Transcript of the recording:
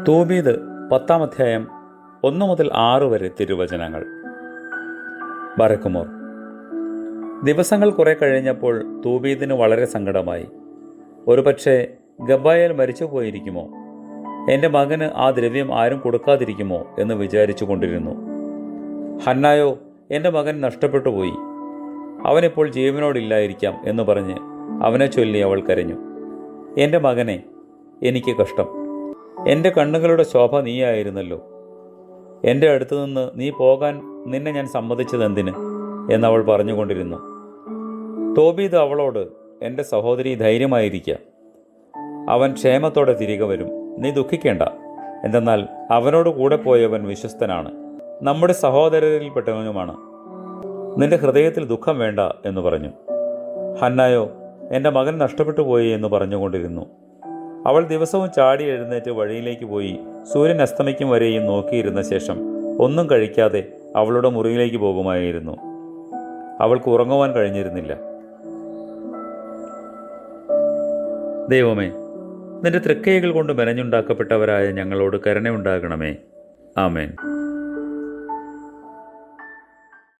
തൂബീത് 10-ാം അധ്യായം 1 മുതൽ 6 വരെ തിരുവചനങ്ങൾ. ബറക്കുമോർ. ദിവസങ്ങൾ കുറെ കഴിഞ്ഞപ്പോൾ തൂബീതിന് വളരെ സങ്കടമായി. ഒരുപക്ഷെ ഗബ്ബായേൽ മരിച്ചു പോയിരിക്കുമോ, എൻ്റെ മകന് ആ ദ്രവ്യം ആരും കൊടുക്കാതിരിക്കുമോ എന്ന് വിചാരിച്ചു കൊണ്ടിരുന്നു. ഹന്നായോ, എൻ്റെ മകൻ നഷ്ടപ്പെട്ടു പോയി, അവനിപ്പോൾ ജീവനോടില്ലായിരിക്കാം എന്ന് പറഞ്ഞ് അവനെ ചൊല്ലി അവൾ കരഞ്ഞു. എൻ്റെ മകനെ, എനിക്ക് കഷ്ടം, എൻ്റെ കണ്ണുകളുടെ ശോഭ നീയായിരുന്നല്ലോ. എൻ്റെ അടുത്തു നിന്ന് നീ പോകാൻ നിന്നെ ഞാൻ സമ്മതിച്ചതെന്തിന് എന്നവൾ പറഞ്ഞുകൊണ്ടിരുന്നു. തോബീത് അവളോട്, എൻ്റെ സഹോദരി, ധൈര്യമായിരിക്കുക, അവൻ ക്ഷേമത്തോടെ തിരികെ വരും, നീ ദുഃഖിക്കേണ്ട. എന്തെന്നാൽ അവനോട് കൂടെ പോയവൻ വിശ്വസ്തനാണ്, നമ്മുടെ സഹോദരരിൽപ്പെട്ടവനുമാണ്. നിന്റെ ഹൃദയത്തിൽ ദുഃഖം വേണ്ട എന്ന് പറഞ്ഞു. ഹന്നായോ, എൻ്റെ മകൻ നഷ്ടപ്പെട്ടു പോയി എന്ന് പറഞ്ഞുകൊണ്ടിരുന്നു. അവൾ ദിവസവും ചാടി എഴുന്നേറ്റ് വഴിയിലേക്ക് പോയി സൂര്യൻ അസ്തമിക്കും വരെയും നോക്കിയിരുന്ന ശേഷം ഒന്നും കഴിക്കാതെ അവളുടെ മുറിയിലേക്ക് പോകുമായിരുന്നു. അവൾക്ക് ഉറങ്ങുവാൻ കഴിഞ്ഞിരുന്നില്ല. ദൈവമേ, നിന്റെ തൃക്കൈകൾ കൊണ്ട് മെനഞ്ഞുണ്ടാക്കപ്പെട്ടവരായ ഞങ്ങളോട് കരുണയുണ്ടാകണമേ. ആമേൻ.